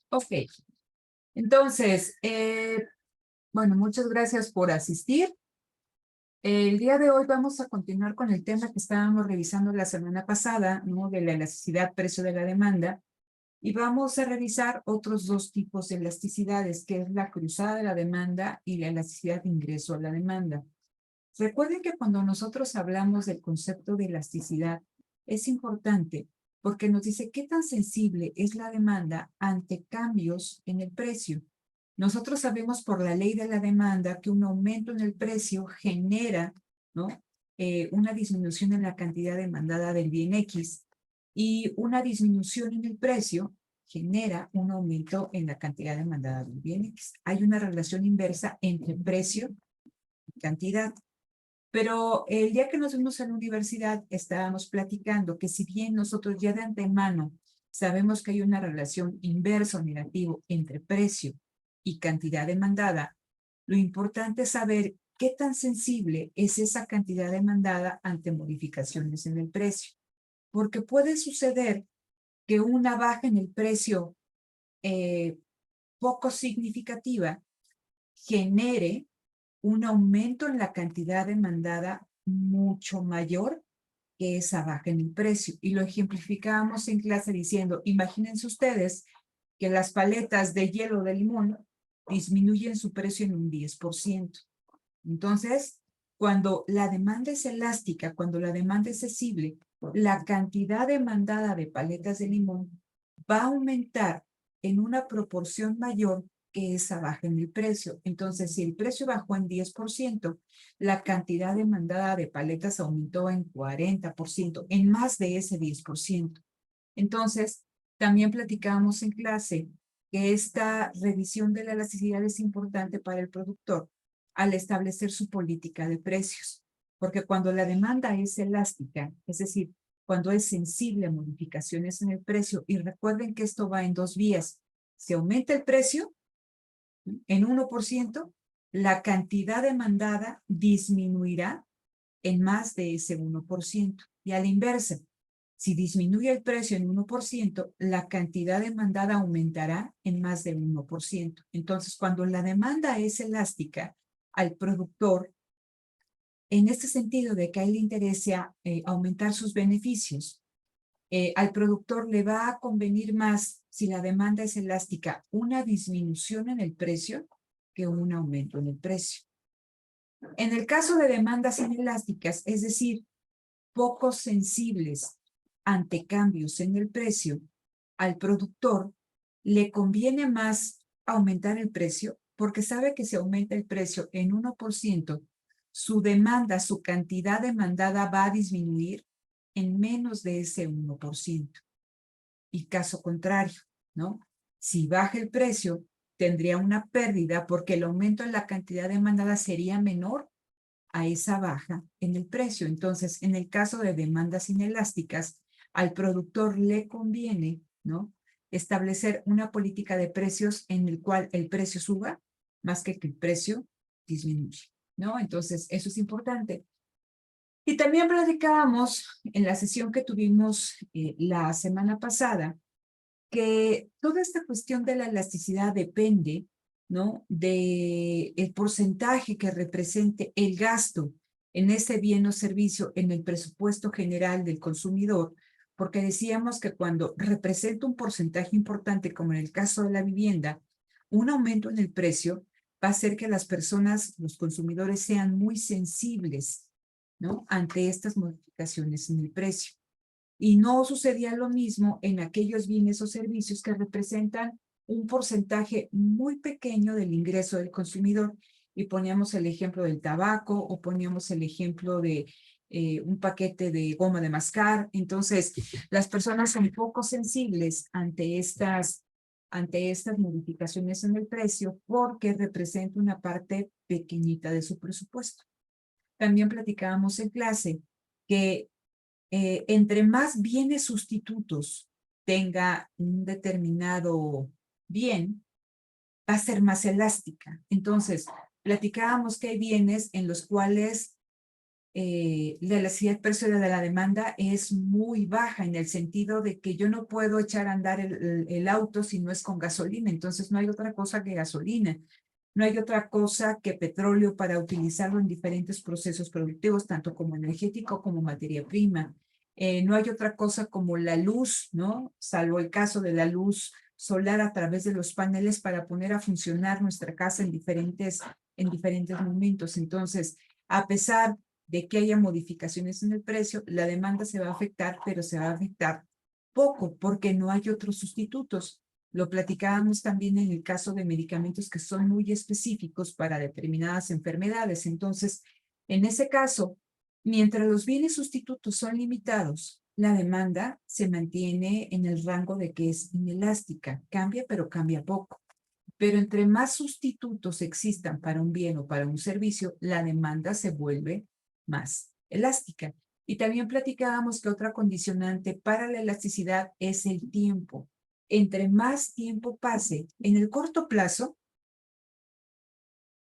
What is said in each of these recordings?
Ok, entonces, bueno, muchas gracias por asistir. El día de hoy vamos a continuar con el tema que estábamos revisando la semana pasada, ¿no? De la elasticidad precio de la demanda. Y vamos a revisar otros dos tipos de elasticidades, que es la cruzada de la demanda y la elasticidad de ingreso a la demanda. Recuerden que cuando nosotros hablamos del concepto de elasticidad, es importante porque nos dice qué tan sensible es la demanda ante cambios en el precio. Nosotros sabemos por la ley de la demanda que un aumento en el precio genera, ¿no? Una disminución en la cantidad demandada del bien X y una disminución en el precio genera un aumento en la cantidad demandada del bien X. Hay una relación inversa entre precio y cantidad. Pero el día que nos vimos en la universidad estábamos platicando que si bien nosotros ya de antemano sabemos que hay una relación inverso negativo entre precio y cantidad demandada, lo importante es saber qué tan sensible es esa cantidad demandada ante modificaciones en el precio. Porque puede suceder que una baja en el precio poco significativa genere un aumento en la cantidad demandada mucho mayor que esa baja en el precio. Y lo ejemplificábamos en clase diciendo, imagínense ustedes que las paletas de hielo de limón disminuyen su precio en un 10%. Entonces, cuando la demanda es elástica, cuando la demanda es sensible, la cantidad demandada de paletas de limón va a aumentar en una proporción mayor que esa baja en el precio. Entonces, si el precio bajó en 10%, la cantidad demandada de paletas aumentó en 40%, en más de ese 10%. Entonces, también platicábamos en clase que esta revisión de la elasticidad es importante para el productor al establecer su política de precios. Porque cuando la demanda es elástica, es decir, cuando es sensible a modificaciones en el precio, y recuerden que esto va en dos vías, si aumenta el precio en 1%, la cantidad demandada disminuirá en más de ese 1%. Y a la inversa, si disminuye el precio en 1%, la cantidad demandada aumentará en más del 1%. Entonces, cuando la demanda es elástica al productor, en este sentido de que a él le interesa aumentar sus beneficios, al productor le va a convenir más, si la demanda es elástica, una disminución en el precio que un aumento en el precio. En el caso de demandas inelásticas, es decir, poco sensibles ante cambios en el precio, al productor le conviene más aumentar el precio porque sabe que si aumenta el precio en 1%, su demanda, su cantidad demandada va a disminuir en menos de ese 1%. Y caso contrario, ¿no? Si baja el precio, tendría una pérdida porque el aumento en la cantidad demandada sería menor a esa baja en el precio. Entonces, en el caso de demandas inelásticas, al productor le conviene, ¿no? Establecer una política de precios en el cual el precio suba más que el precio disminuya, ¿no? Entonces, eso es importante. Y también platicábamos en la sesión que tuvimos la semana pasada que toda esta cuestión de la elasticidad depende, ¿no? De el porcentaje que represente el gasto en ese bien o servicio en el presupuesto general del consumidor, porque decíamos que cuando representa un porcentaje importante, como en el caso de la vivienda, un aumento en el precio va a hacer que las personas, los consumidores, sean muy sensibles, ¿no? Ante estas modificaciones en el precio. Y no sucedía lo mismo en aquellos bienes o servicios que representan un porcentaje muy pequeño del ingreso del consumidor. Y poníamos el ejemplo del tabaco o poníamos el ejemplo de un paquete de goma de mascar. Entonces, las personas son poco sensibles ante estas modificaciones en el precio porque representa una parte pequeñita de su presupuesto. También platicábamos en clase que entre más bienes sustitutos tenga un determinado bien, va a ser más elástica. Entonces, platicábamos que hay bienes en los cuales la elasticidad precio de la demanda es muy baja en el sentido de que yo no puedo echar a andar el auto si no es con gasolina, entonces no hay otra cosa que gasolina. No hay otra cosa que petróleo para utilizarlo en diferentes procesos productivos, tanto como energético como materia prima. No hay otra cosa como la luz, ¿no? Salvo el caso de la luz solar a través de los paneles para poner a funcionar nuestra casa en diferentes momentos. Entonces, a pesar de que haya modificaciones en el precio, la demanda se va a afectar, pero se va a afectar poco porque no hay otros sustitutos. Lo platicábamos también en el caso de medicamentos que son muy específicos para determinadas enfermedades. Entonces, en ese caso, mientras los bienes sustitutos son limitados, la demanda se mantiene en el rango de que es inelástica. Cambia, pero cambia poco. Pero entre más sustitutos existan para un bien o para un servicio, la demanda se vuelve más elástica. Y también platicábamos que otra condicionante para la elasticidad es el tiempo. Entre más tiempo pase, en el corto plazo,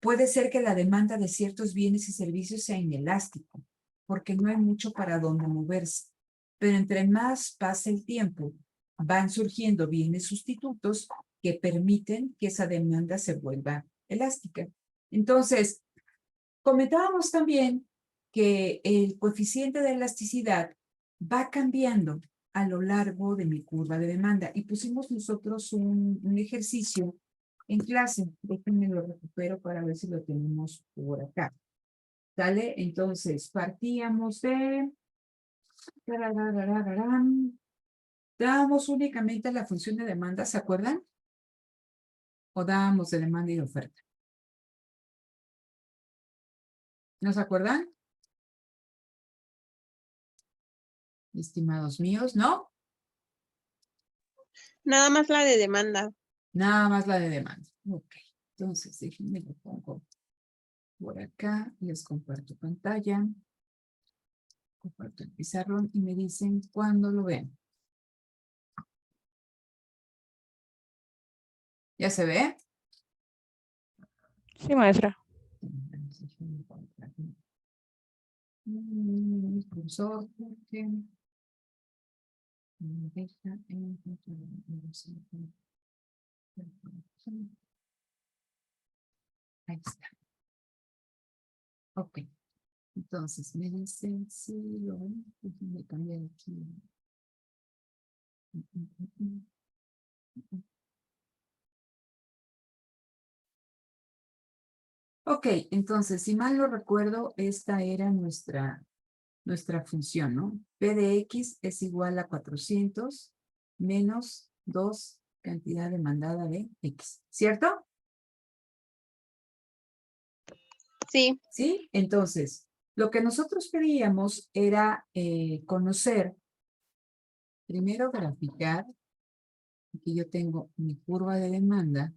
puede ser que la demanda de ciertos bienes y servicios sea inelástico, porque no hay mucho para dónde moverse. Pero entre más pase el tiempo, van surgiendo bienes sustitutos que permiten que esa demanda se vuelva elástica. Entonces, comentábamos también que el coeficiente de elasticidad va cambiando a lo largo de mi curva de demanda y pusimos nosotros un ejercicio en clase. Déjenme lo recupero para ver si lo tenemos por acá. ¿Sale? Entonces, partíamos de... Dábamos únicamente la función de demanda, ¿se acuerdan? ¿O dábamos de demanda y de oferta? ¿No se acuerdan? Estimados míos, ¿no? Nada más la de demanda. Nada más la de demanda. Ok, entonces déjenme lo pongo por acá. Les comparto pantalla. Comparto el pizarrón y me dicen cuándo lo ven. ¿Ya se ve? Sí, maestra. Cursor, porque me deja en... Ahí está. Ok. Entonces, me dicen si lo ven. Déjenme cambiar aquí. Ok, entonces, si mal no recuerdo, esta era nuestra función, ¿no? P de X es igual a 400 menos 2 cantidad demandada de X, ¿cierto? Sí. ¿Sí? Entonces, lo que nosotros queríamos era conocer, primero graficar, aquí yo tengo mi curva de demanda,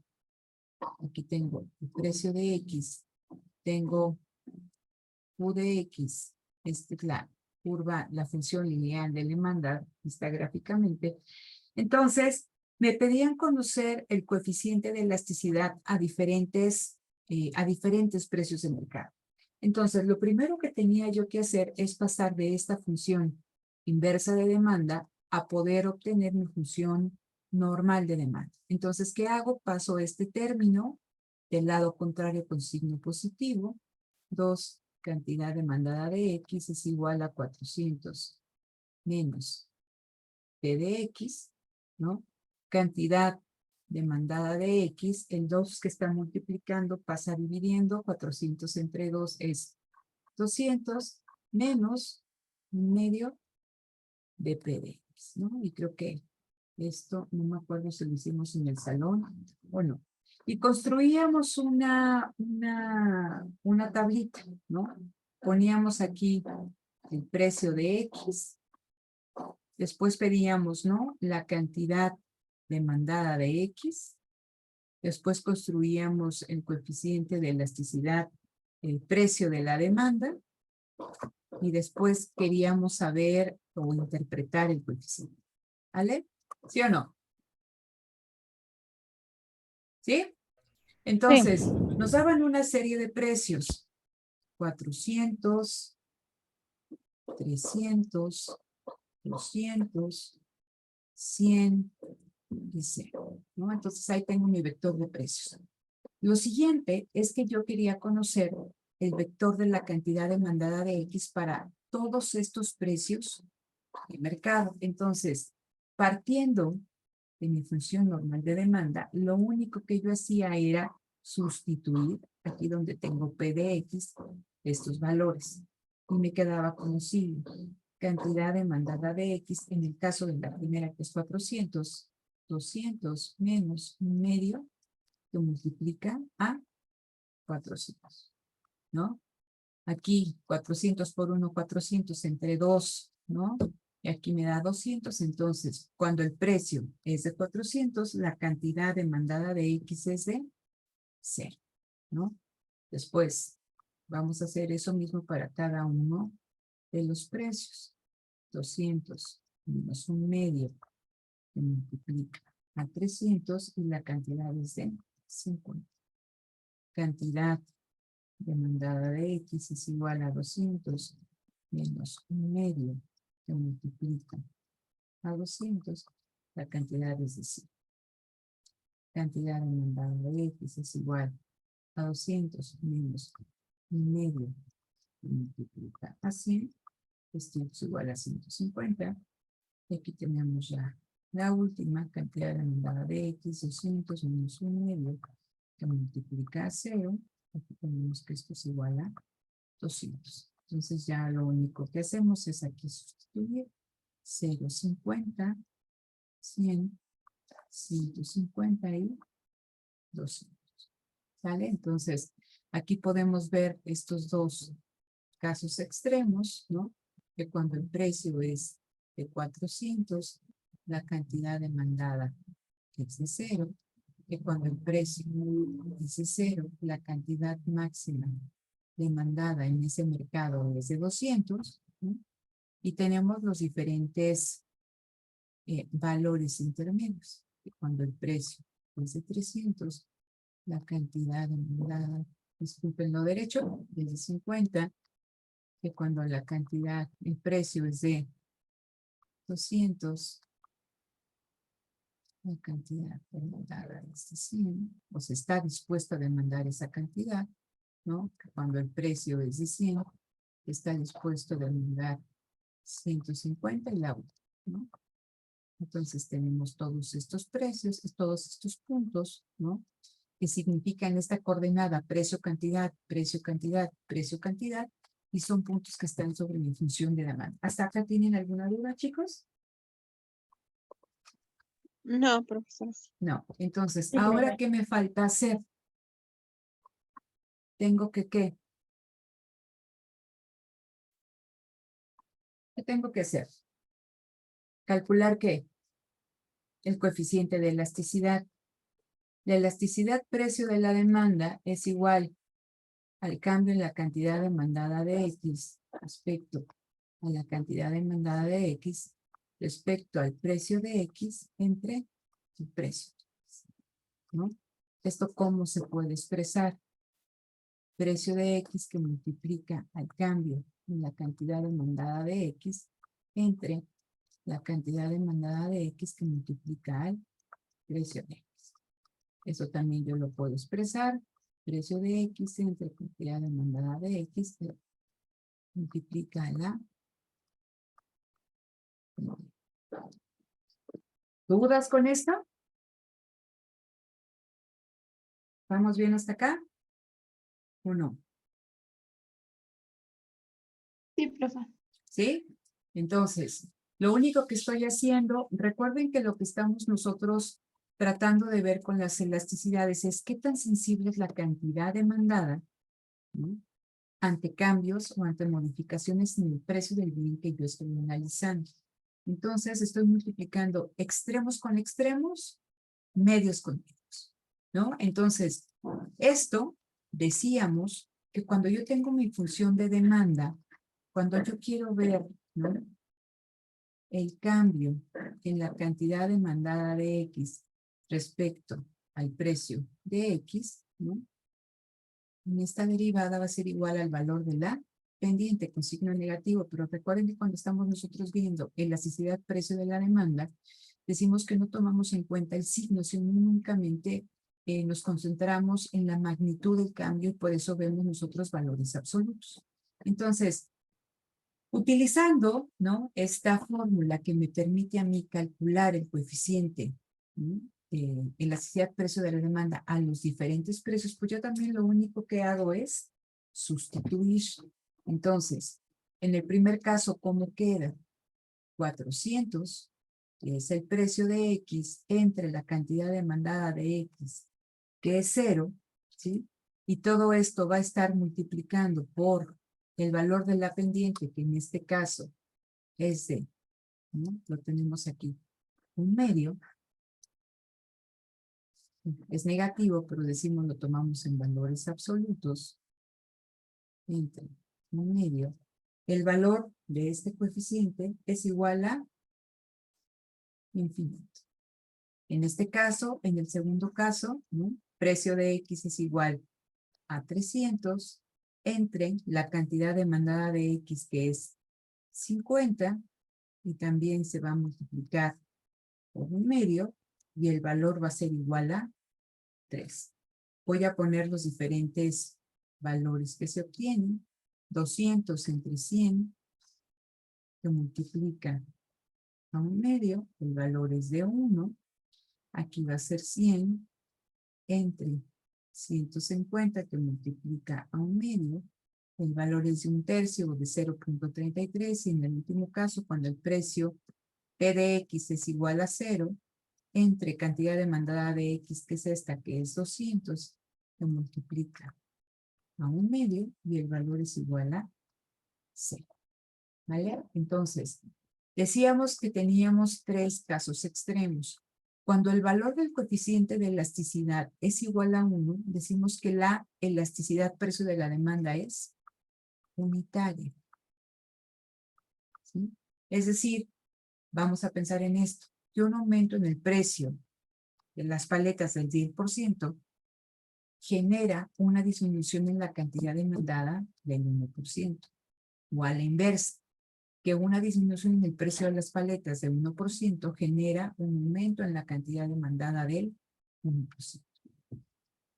aquí tengo el precio de X, tengo Q de X, esta es la curva, la función lineal de demanda, está gráficamente. Entonces, me pedían conocer el coeficiente de elasticidad a diferentes precios de mercado. Entonces, lo primero que tenía yo que hacer es pasar de esta función inversa de demanda a poder obtener mi función normal de demanda. Entonces, ¿qué hago? Paso este término del lado contrario con signo positivo. 2 cantidad demandada de X es igual a 400 menos P de X, ¿no? Cantidad demandada de X, el 2 que está multiplicando pasa dividiendo, 400 entre 2 es 200 menos medio de P de X, ¿no? Y creo que esto, no me acuerdo si lo hicimos en el salón o no. Y construíamos una tablita, ¿no? Poníamos aquí el precio de X, después pedíamos, ¿no? La cantidad demandada de X, después construíamos el coeficiente de elasticidad, el precio de la demanda, y después queríamos saber o interpretar el coeficiente. ¿Vale? ¿Sí o no? ¿Sí? Entonces, nos daban una serie de precios. 400 300, 200, 100 y 0, ¿no? Entonces ahí tengo mi vector de precios. Lo siguiente es que yo quería conocer el vector de la cantidad demandada de X para todos estos precios de mercado. Entonces, partiendo de mi función normal de demanda, lo único que yo hacía era sustituir aquí donde tengo P de X estos valores. Y me quedaba como sigue. Cantidad demandada de X, en el caso de la primera que es 400, 200 menos un medio, que multiplica a 400, ¿no? Aquí 400 por 1, 400 entre 2, ¿no? Y aquí me da 200, entonces cuando el precio es de 400, la cantidad demandada de X es de 0, ¿no? Después vamos a hacer eso mismo para cada uno de los precios. 200 menos un medio que multiplica a 300 y la cantidad es de 50. Cantidad demandada de X es igual a 200 menos un medio que multiplica a 200, la cantidad es de 100. Cantidad demandada de X es igual a 200 menos un medio que multiplica a 100, esto es igual a 150. Y aquí tenemos ya la última cantidad demandada de X, 200 menos un medio que multiplica a 0. Aquí tenemos que esto es igual a 200. Entonces ya lo único que hacemos es aquí sustituir 0, 50, 100, 150 y 200. ¿Sale? Entonces aquí podemos ver estos dos casos extremos, ¿no? Que cuando el precio es de 400, la cantidad demandada es de 0. Que cuando el precio es de 0, la cantidad máxima demandada en ese mercado es de 200, ¿no? Y tenemos los diferentes valores intermedios. Que cuando el precio es de 300, la cantidad demandada, disculpen lo derecho, es de 50. Que cuando la cantidad, el precio es de 200, la cantidad demandada es de 100, o se está dispuesto a demandar esa cantidad, ¿no? Que cuando el precio es de 100, está dispuesto a demandar 150 y la otra, ¿no? Entonces tenemos todos estos precios, todos estos puntos, ¿no? Que significan esta coordenada precio-cantidad, precio-cantidad, precio-cantidad, y son puntos que están sobre mi función de demanda. ¿Hasta acá tienen alguna duda, chicos? No, profesor. No. Entonces, Sí, ¿ahora profe. qué me falta hacer? Tengo que, ¿qué? ¿Qué tengo que hacer? Calcular, ¿qué? El coeficiente de elasticidad. La elasticidad precio de la demanda es igual al cambio en la cantidad demandada de X respecto a la cantidad demandada de X respecto al precio de X entre el precio, ¿no? ¿Esto cómo se puede expresar? Precio de X que multiplica al cambio en la cantidad demandada de X entre la cantidad demandada de X que multiplica al precio de X. Eso también yo lo puedo expresar. Precio de X entre cantidad demandada de X que multiplica la... ¿Dudas con esto? ¿Vamos bien hasta acá? ¿O no? Sí, profe. ¿Sí? Entonces, lo único que estoy haciendo, recuerden que lo que estamos nosotros tratando de ver con las elasticidades es qué tan sensible es la cantidad demandada, ¿no? Ante cambios o ante modificaciones en el precio del bien que yo estoy analizando. Entonces, estoy multiplicando extremos con extremos, medios con medios, ¿no? Entonces, esto decíamos que cuando yo tengo mi función de demanda, cuando yo quiero ver, ¿no?, el cambio en la cantidad demandada de X respecto al precio de X, ¿no?, en esta derivada va a ser igual al valor de la pendiente con signo negativo, pero recuerden que cuando estamos nosotros viendo elasticidad-precio de la demanda, decimos que no tomamos en cuenta el signo, sino únicamente nos concentramos en la magnitud del cambio y por eso vemos nosotros valores absolutos. Entonces, utilizando, ¿no?, esta fórmula que me permite a mí calcular el coeficiente, ¿no?, elasticidad-precio de la demanda a los diferentes precios, pues yo también lo único que hago es sustituir. Entonces, en el primer caso, ¿cómo queda? 400, que es el precio de X, entre la cantidad demandada de X, que es 0, ¿sí? Y todo esto va a estar multiplicando por el valor de la pendiente, que en este caso es de, ¿no?, lo tenemos aquí, 1/2. Es negativo, pero decimos lo tomamos en valores absolutos, entre 1/2. El valor de este coeficiente es igual a infinito. En este caso, en el segundo caso, ¿no?, precio de X es igual a 300 entre la cantidad demandada de X, que es 50, y también se va a multiplicar por 1/2, y el valor va a ser igual a 3. Voy a poner los diferentes valores que se obtienen. 200 entre 100, que multiplica a 1/2, el valor es de 1. Aquí va a ser 100 entre 150, que multiplica a 1/2. El valor es de 1/3 o de 0.33. Y en el último caso, cuando el precio P de X es igual a 0, entre cantidad demandada de X, que es esta, que es 200, que multiplica a 1/2, y el valor es igual a 0. ¿Vale? Entonces, decíamos que teníamos 3 casos extremos. Cuando el valor del coeficiente de elasticidad es igual a 1, decimos que la elasticidad-precio de la demanda es unitaria, ¿sí? Es decir, vamos a pensar en esto, que un aumento en el precio de las paletas del 10% genera una disminución en la cantidad demandada del 1%. O a la inversa, que una disminución en el precio de las paletas de 1% genera un aumento en la cantidad demandada del 1%.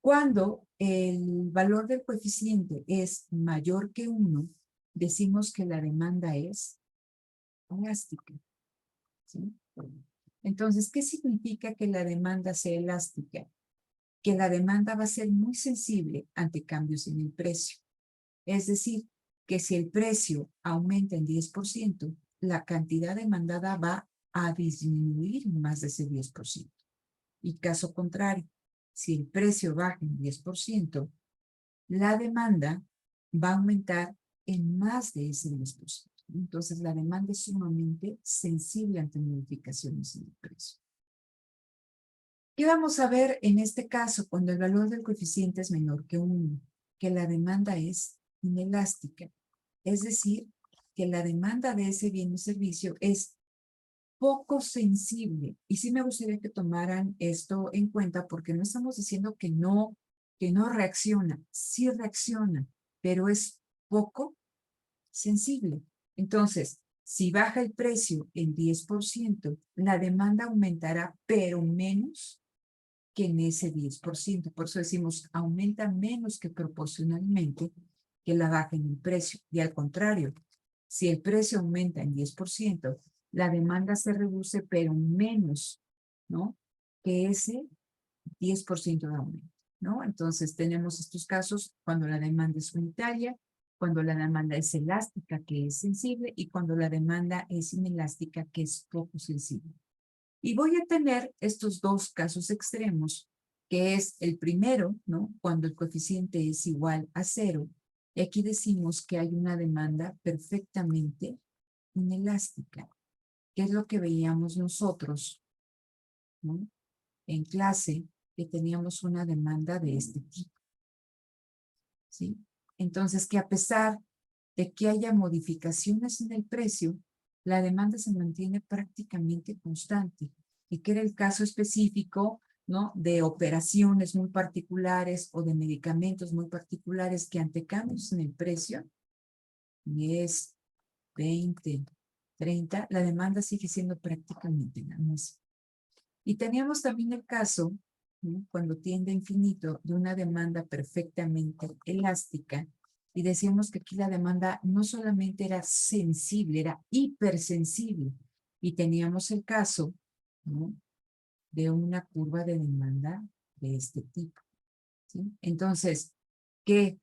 Cuando el valor del coeficiente es mayor que 1, decimos que la demanda es elástica, ¿sí? Entonces, ¿qué significa que la demanda sea elástica? Que la demanda va a ser muy sensible ante cambios en el precio. Es decir, que si el precio aumenta en 10%, la cantidad demandada va a disminuir más de ese 10%. Y caso contrario, si el precio baja en 10%, la demanda va a aumentar en más de ese 10%. Entonces, la demanda es sumamente sensible ante modificaciones en el precio. ¿Qué vamos a ver en este caso cuando el valor del coeficiente es menor que 1? Que la demanda es inelástica. Es decir, que la demanda de ese bien o servicio es poco sensible. Y sí me gustaría que tomaran esto en cuenta, porque no estamos diciendo que no reacciona. Sí reacciona, pero es poco sensible. Entonces, si baja el precio en 10%, la demanda aumentará, pero menos que en ese 10%. Por eso decimos, aumenta menos que proporcionalmente que la baja en el precio. Y al contrario, si el precio aumenta en 10%, la demanda se reduce, pero menos, ¿no?, que ese 10% de aumento, ¿no? Entonces, tenemos estos casos cuando la demanda es unitaria, cuando la demanda es elástica, que es sensible, y cuando la demanda es inelástica, que es poco sensible. Y voy a tener estos dos casos extremos, que es el primero, ¿no?, cuando el coeficiente es igual a 0. Y aquí decimos que hay una demanda perfectamente inelástica, que es lo que veíamos nosotros, ¿no?, en clase, que teníamos una demanda de este tipo, ¿sí? Entonces, que a pesar de que haya modificaciones en el precio, la demanda se mantiene prácticamente constante, y que era el caso específico, ¿no?, de operaciones muy particulares o de medicamentos muy particulares que ante cambios en el precio 10, 20, 30, la demanda sigue siendo prácticamente la misma. Y teníamos también el caso, ¿no?, cuando tiende a infinito, de una demanda perfectamente elástica, y decíamos que aquí la demanda no solamente era sensible, era hipersensible. Y teníamos el caso, ¿no?, de una curva de demanda de este tipo, ¿sí? Entonces, que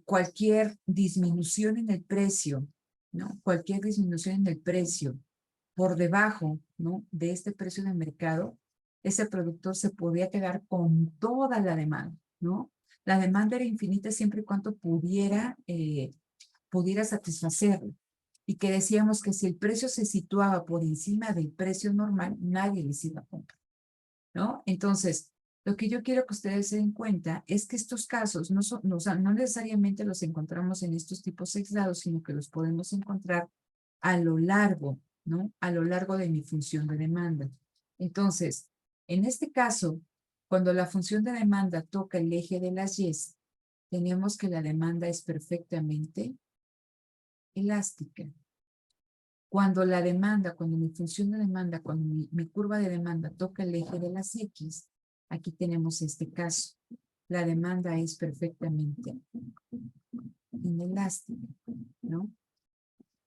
cualquier disminución en el precio, ¿no?, cualquier disminución en el precio por debajo, ¿no?, de este precio de mercado, ese productor se podía quedar con toda la demanda, ¿no? La demanda era infinita siempre y cuando pudiera satisfacerlo. Y que decíamos que si el precio se situaba por encima del precio normal, nadie les iba a comprar, ¿no? Entonces, lo que yo quiero que ustedes se den cuenta es que estos casos no necesariamente los encontramos en estos tipos aislados, sino que los podemos encontrar a lo largo, ¿no?, a lo largo de mi función de demanda. Entonces, en este caso, cuando la función de demanda toca el eje de las Y, tenemos que la demanda es perfectamente elástica. Cuando mi función de demanda, cuando mi curva de demanda toca el eje de las X, aquí tenemos este caso. La demanda es perfectamente inelástica, ¿no?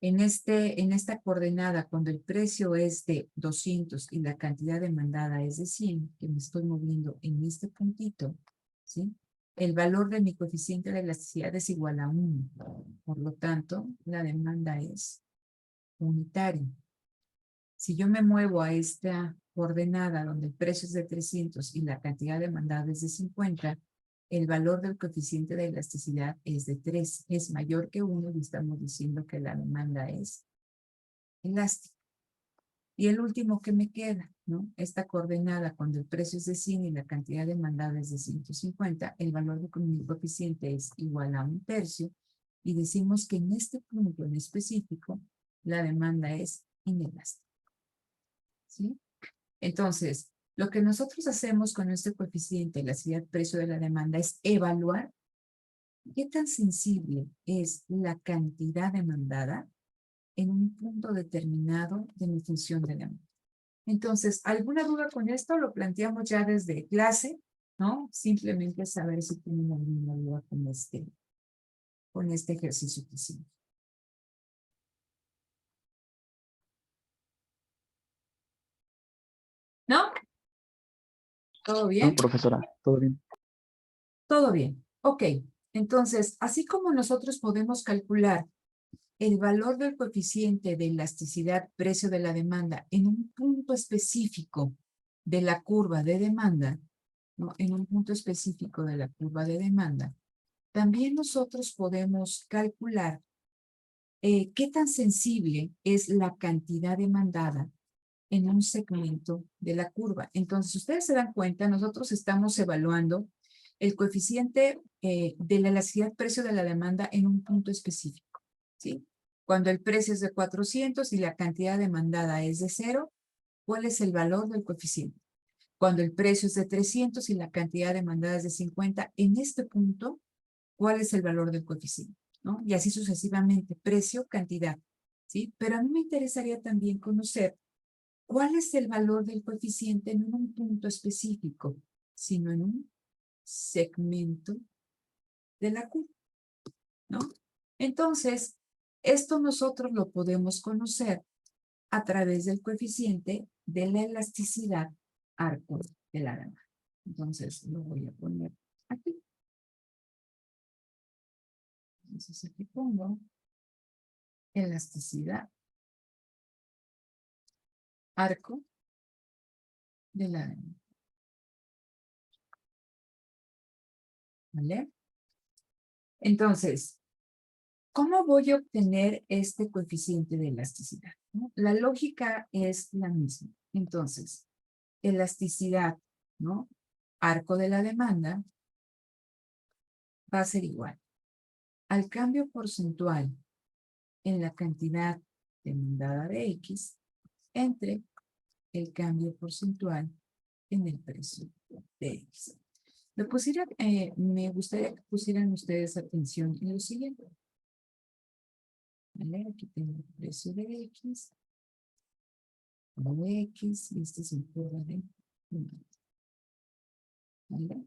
En esta coordenada, cuando el precio es de 200 y la cantidad demandada es de 100, que me estoy moviendo en este puntito, ¿sí?, el valor de mi coeficiente de elasticidad es igual a 1. Por lo tanto, la demanda es unitaria. Si yo me muevo a esta coordenada donde el precio es de 300 y la cantidad demandada es de 50, el valor del coeficiente de elasticidad es de 3, es mayor que 1 y estamos diciendo que la demanda es elástica. Y el último que me queda, ¿no?, esta coordenada cuando el precio es de 100 y la cantidad demandada es de 150, el valor de mi coeficiente es igual a 1/3 y decimos que en este punto en específico la demanda es inelástica, ¿sí? Entonces, lo que nosotros hacemos con este coeficiente, la elasticidad-precio de la demanda, es evaluar qué tan sensible es la cantidad demandada en un punto determinado de mi función de demanda. Entonces, ¿alguna duda con esto? Lo planteamos ya desde clase, ¿no? Simplemente saber si tienen alguna duda con este ejercicio que hicimos. ¿No? ¿Todo No, bien? profesora, todo bien. Todo bien. Ok. Entonces, así como nosotros podemos calcular el valor del coeficiente de elasticidad precio de la demanda en un punto específico de la curva de demanda, ¿no?, en un punto específico de la curva de demanda, también nosotros podemos calcular qué tan sensible es la cantidad demandada en un segmento de la curva. Entonces, ustedes se dan cuenta, nosotros estamos evaluando el coeficiente de la elasticidad precio de la demanda en un punto específico, ¿sí? Cuando el precio es de 400 y la cantidad demandada es de 0, ¿cuál es el valor del coeficiente? Cuando el precio es de 300 y la cantidad demandada es de 50, en este punto, ¿cuál es el valor del coeficiente? ¿No? Y así sucesivamente, precio, cantidad, ¿sí? Pero a mí me interesaría también conocer cuál es el valor del coeficiente no en un punto específico, sino en un segmento de la curva, ¿no? Entonces, esto nosotros lo podemos conocer a través del coeficiente de la elasticidad arco de la demanda. Entonces, lo voy a poner aquí. Entonces, aquí pongo elasticidad arco de la demanda. ¿Vale? Entonces, ¿cómo voy a obtener este coeficiente de elasticidad? ¿No? La lógica es la misma. Entonces, elasticidad, ¿no?, arco de la demanda va a ser igual al cambio porcentual en la cantidad demandada de X entre el cambio porcentual en el precio de X. Me gustaría que pusieran ustedes atención en lo siguiente. ¿Vale? Aquí tengo el precio de X, de X, y este es el curva de demanda. ¿Vale?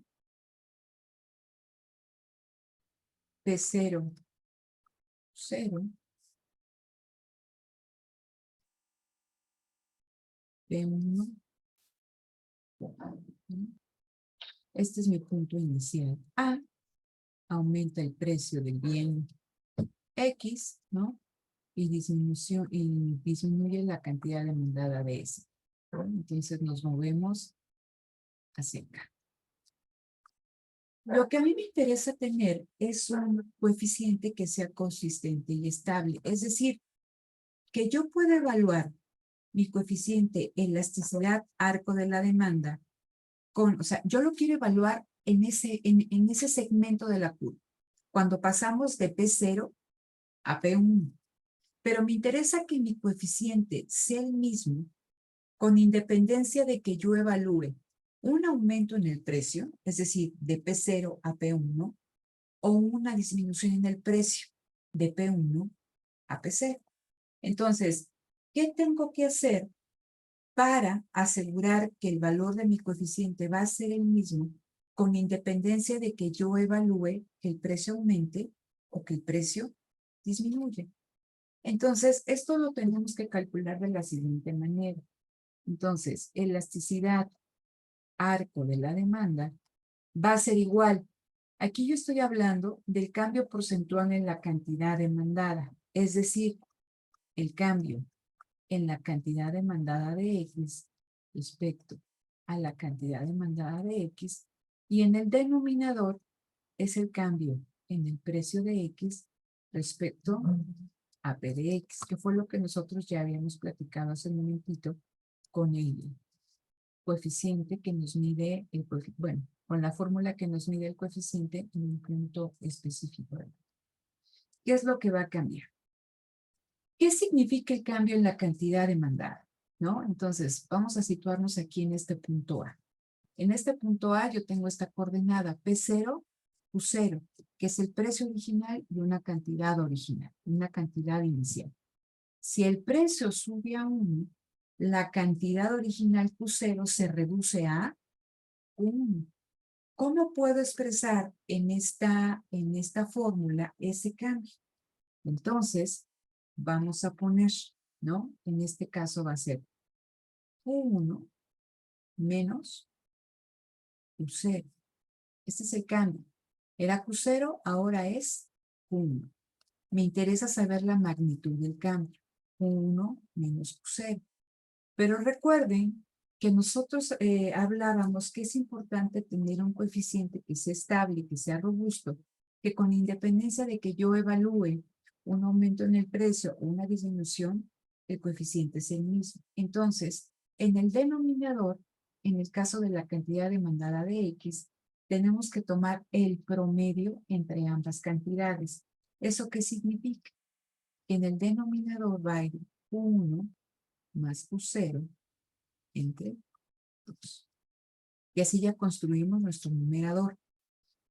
P0, 0. P1. Este es mi punto inicial. A aumenta el precio del bien X, ¿no? Y disminuye la cantidad demandada de S. ¿No? Entonces nos movemos hacia acá. Lo que a mí me interesa tener es un coeficiente que sea consistente y estable. Es decir, que yo pueda evaluar mi coeficiente elasticidad arco de la demanda o sea, yo lo quiero evaluar en ese segmento de la curva, cuando pasamos de P0 a P1. Pero me interesa que mi coeficiente sea el mismo con independencia de que yo evalúe un aumento en el precio, es decir, de P0 a P1, o una disminución en el precio de P1 a P0. Entonces, ¿qué tengo que hacer para asegurar que el valor de mi coeficiente va a ser el mismo con independencia de que yo evalúe que el precio aumente o que el precio disminuye? Entonces, esto lo tenemos que calcular de la siguiente manera. Entonces, elasticidad arco de la demanda va a ser igual. Aquí yo estoy hablando del cambio porcentual en la cantidad demandada, es decir, el cambio en la cantidad demandada de X respecto a la cantidad demandada de X, y en el denominador es el cambio en el precio de X respecto a P de X, que fue lo que nosotros ya habíamos platicado hace un momentito con el coeficiente que nos mide, bueno, con la fórmula que nos mide el coeficiente en un punto específico. ¿Qué es lo que va a cambiar? ¿Qué significa el cambio en la cantidad demandada? ¿No? Entonces, vamos a situarnos aquí en este punto A. En este punto A yo tengo esta coordenada P0, Q0, que es el precio original y una cantidad original, una cantidad inicial. Si el precio sube a 1, la cantidad original Q0 se reduce a 1. ¿Cómo puedo expresar en esta fórmula ese cambio? Entonces, vamos a poner, ¿no? En este caso va a ser Q1 menos Q0. Este es el cambio. Era Q0, ahora es Q1. Me interesa saber la magnitud del cambio. Q1 menos Q0. Pero recuerden que nosotros hablábamos que es importante tener un coeficiente que sea estable, que sea robusto, que con independencia de que yo evalúe un aumento en el precio o una disminución, el coeficiente es el mismo. Entonces, en el denominador, en el caso de la cantidad demandada de X, tenemos que tomar el promedio entre ambas cantidades. ¿Eso qué significa? En el denominador va a ir 1 más Q0 entre 2. Y así ya construimos nuestro numerador.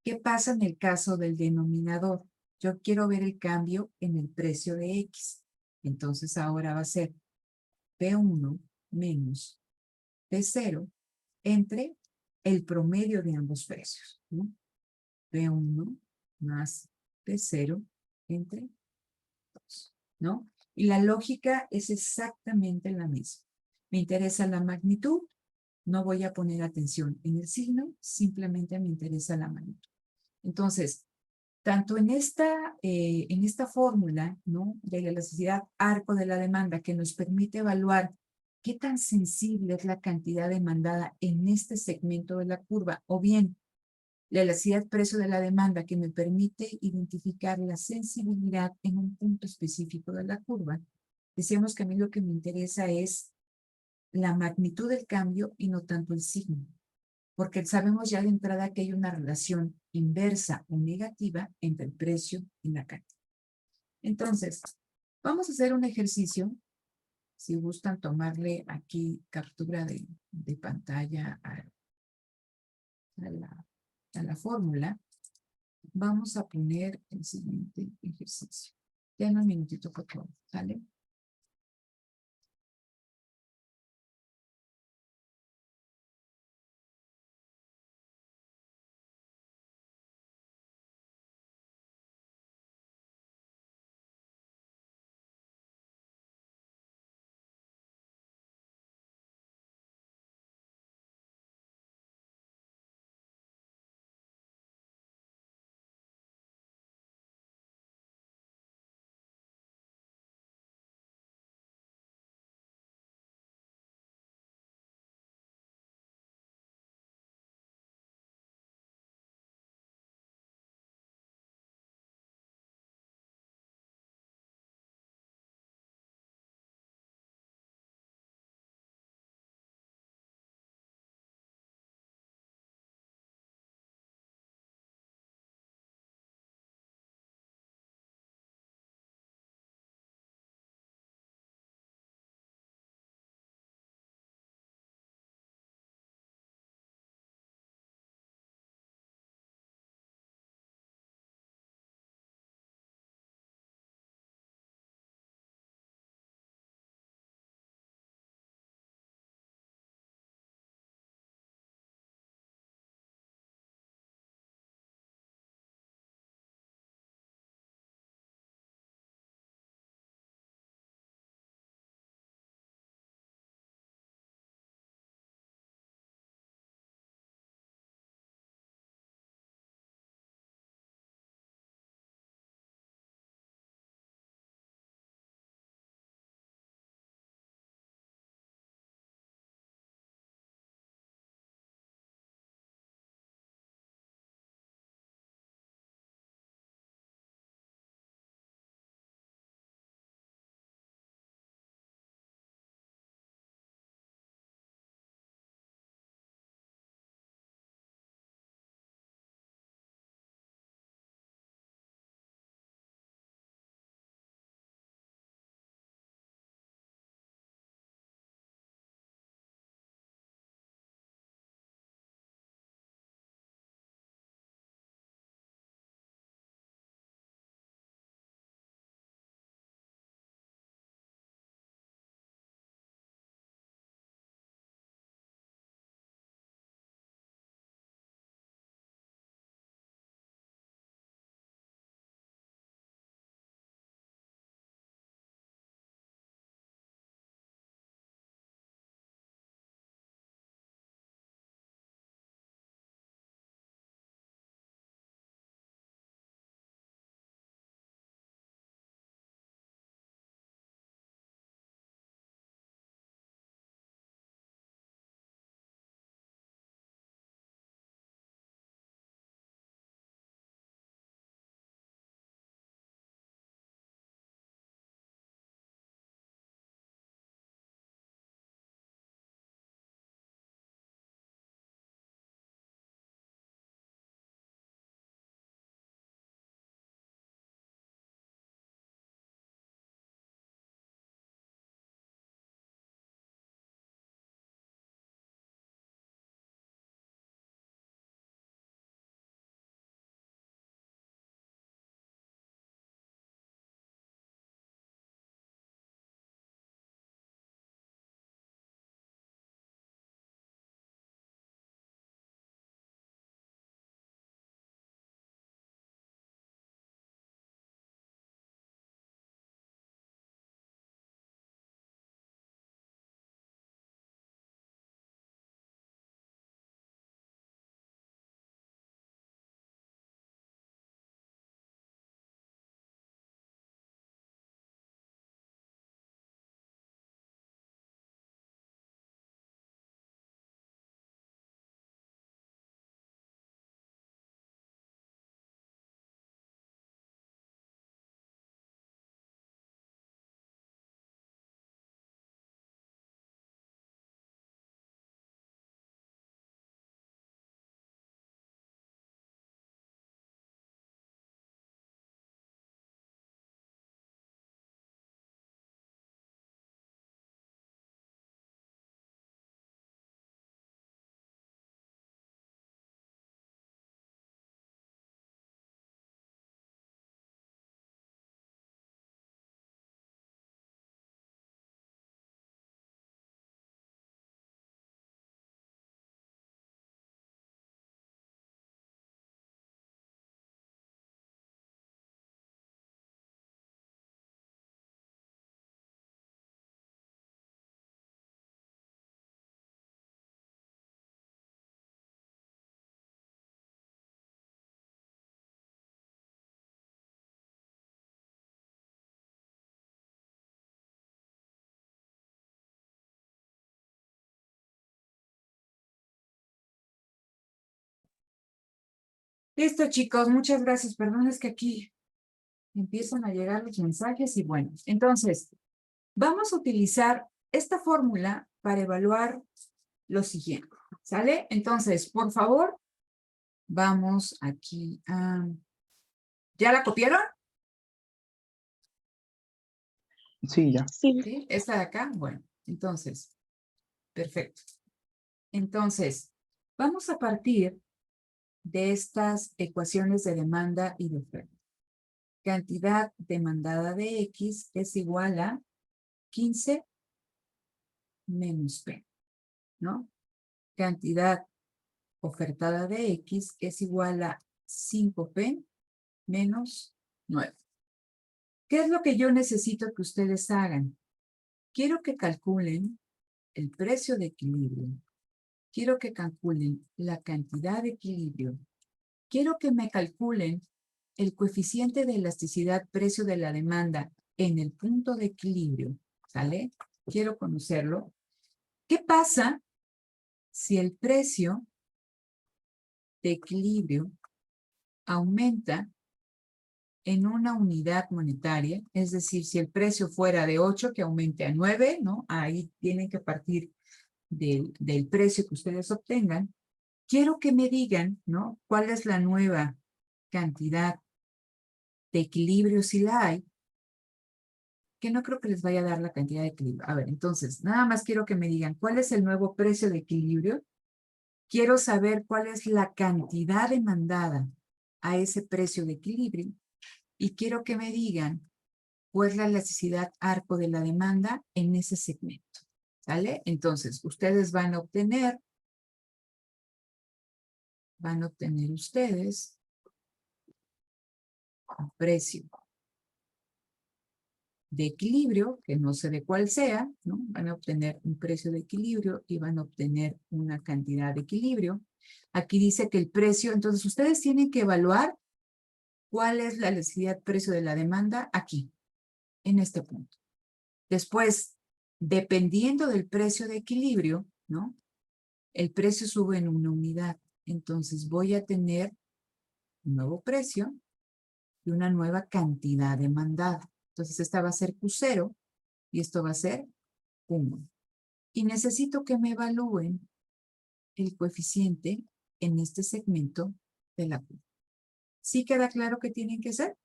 ¿Qué pasa en el caso del denominador? Yo quiero ver el cambio en el precio de X. Entonces ahora va a ser P1 menos P0 entre el promedio de ambos precios, ¿no? P1 más P0 entre 2, ¿no? Y la lógica es exactamente la misma. Me interesa la magnitud, no voy a poner atención en el signo, simplemente me interesa la magnitud. Entonces, tanto en esta fórmula, ¿no?, de la elasticidad arco de la demanda, que nos permite evaluar qué tan sensible es la cantidad demandada en este segmento de la curva, o bien la elasticidad precio de la demanda, que me permite identificar la sensibilidad en un punto específico de la curva. Decíamos que a mí lo que me interesa es la magnitud del cambio y no tanto el signo, porque sabemos ya de entrada que hay una relación inversa o negativa entre el precio y la cantidad. Entonces, vamos a hacer un ejercicio. Si gustan tomarle aquí captura de pantalla a la fórmula, vamos a poner el siguiente ejercicio. Denme un minutito, por favor, ¿sale? Listo, chicos, muchas gracias. Perdón, es que aquí empiezan a llegar los mensajes y bueno, entonces, vamos a utilizar esta fórmula para evaluar lo siguiente, ¿sale? Entonces, por favor, vamos aquí a... ¿Ya la copiaron? Sí, ya. Sí. ¿Sí? ¿Esta de acá? Bueno, entonces, perfecto. Entonces, vamos a partir de estas ecuaciones de demanda y de oferta. Cantidad demandada de X es igual a 15 menos P, ¿no? Cantidad ofertada de X es igual a 5P menos 9. ¿Qué es lo que yo necesito que ustedes hagan? Quiero que calculen el precio de equilibrio. Quiero que calculen la cantidad de equilibrio. Quiero que me calculen el coeficiente de elasticidad precio de la demanda en el punto de equilibrio. ¿Sale? Quiero conocerlo. ¿Qué pasa si el precio de equilibrio aumenta en una unidad monetaria? Es decir, si el precio fuera de 8, que aumente a 9, ¿no? Ahí tienen que partir del precio que ustedes obtengan. Quiero que me digan, ¿no? ¿Cuál es la nueva cantidad de equilibrio si la hay? Que no creo que les vaya a dar la cantidad de equilibrio. A ver, entonces, nada más quiero que me digan cuál es el nuevo precio de equilibrio. Quiero saber cuál es la cantidad demandada a ese precio de equilibrio. Y quiero que me digan cuál es la elasticidad arco de la demanda en ese segmento. ¿Sale? Entonces, ustedes van a obtener ustedes un precio de equilibrio, que no sé de cuál sea, ¿no? Van a obtener un precio de equilibrio y van a obtener una cantidad de equilibrio. Aquí dice que el precio, entonces ustedes tienen que evaluar cuál es la elasticidad precio de la demanda aquí, en este punto. Después, dependiendo del precio de equilibrio, ¿no? El precio sube en una unidad. Entonces voy a tener un nuevo precio y una nueva cantidad demandada. Entonces esta va a ser Q0 y esto va a ser 1. Y necesito que me evalúen el coeficiente en este segmento de la curva. ¿Sí queda claro qué tienen que hacer?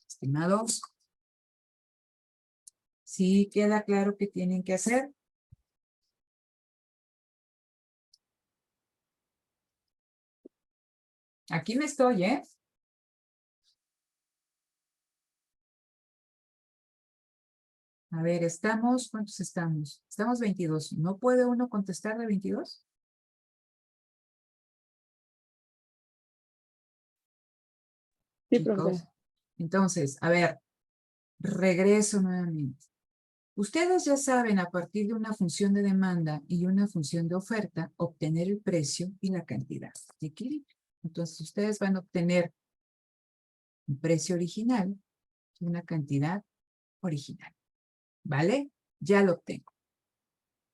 Estimados, ¿sí queda claro qué tienen que hacer? Aquí me estoy, ¿eh? A ver, ¿cuántos estamos? Estamos 22. ¿No puede uno contestar de 22? Sí, Chicos. profesora. Entonces, a ver, regreso nuevamente. Ustedes ya saben, a partir de una función de demanda y una función de oferta, obtener el precio y la cantidad de equilibrio. Entonces, ustedes van a obtener un precio original y una cantidad original. ¿Vale? Ya lo obtengo.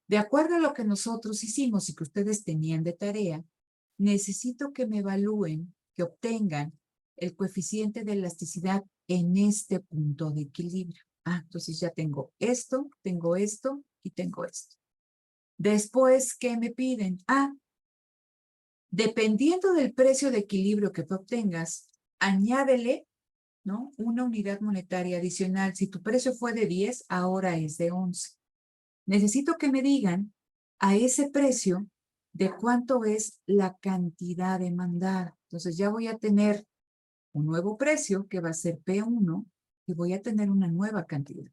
De acuerdo a lo que nosotros hicimos y que ustedes tenían de tarea, necesito que me evalúen, que obtengan el coeficiente de elasticidad en este punto de equilibrio. Entonces ya tengo esto y tengo esto. Después, ¿qué me piden? Dependiendo del precio de equilibrio que tú obtengas, añádele, ¿no? Una unidad monetaria adicional. Si tu precio fue de 10, ahora es de 11. Necesito que me digan a ese precio de cuánto es la cantidad demandada. Entonces ya voy a tener un nuevo precio que va a ser P1 y voy a tener una nueva cantidad.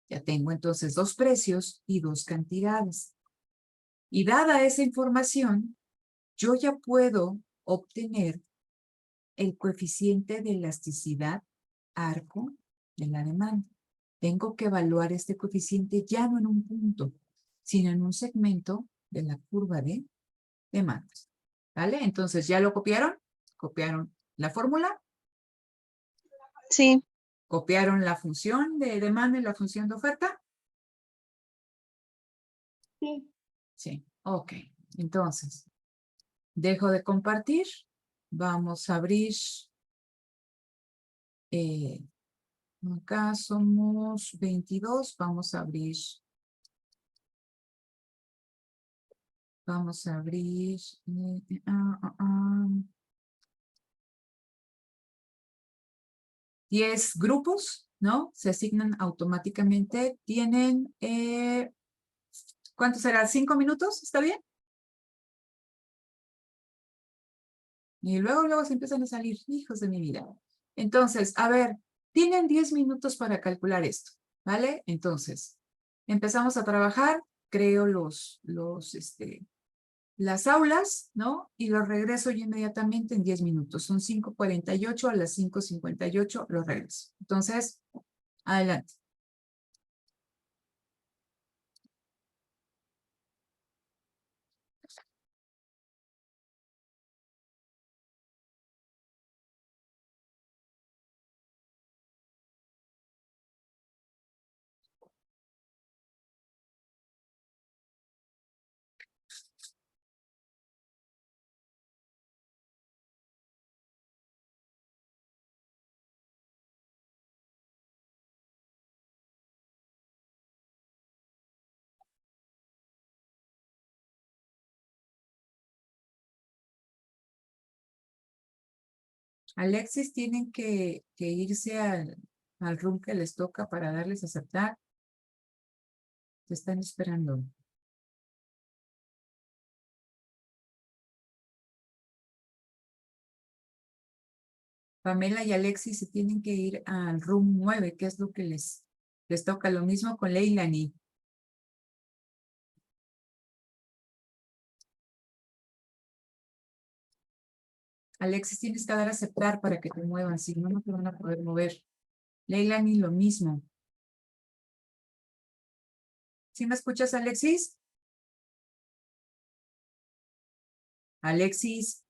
Ya tengo entonces 2 precios y 2 cantidades. Y dada esa información, yo ya puedo obtener el coeficiente de elasticidad arco de la demanda. Tengo que evaluar este coeficiente ya no en un punto, sino en un segmento de la curva de demandas. ¿Vale? Entonces, ¿ya lo copiaron? ¿Copiaron la fórmula? Sí. ¿Copiaron la función de demanda y la función de oferta? Sí. Sí, ok. Entonces, dejo de compartir. Vamos a abrir. Acá somos 22. Vamos a abrir. Vamos a abrir. 10 grupos, ¿no? Se asignan automáticamente. Tienen, ¿cuánto será? ¿5 minutos? ¿Está bien? Y luego se empiezan a salir, hijos de mi vida. Entonces, a ver, tienen 10 minutos para calcular esto, ¿vale? Entonces, empezamos a trabajar, creo las aulas, ¿no? Y los regreso yo inmediatamente en 10 minutos. Son 5:48, a las 5:58 los regreso. Entonces, adelante. Alexis, tienen que irse al room que les toca para darles a aceptar. Te están esperando. Pamela y Alexis se tienen que ir al room 9, que es lo que les toca. Lo mismo con Leilani. Alexis, tienes que dar a aceptar para que te muevan, si no, no te van a poder mover. Leilani, lo mismo. ¿Sí me escuchas, Alexis? Alexis.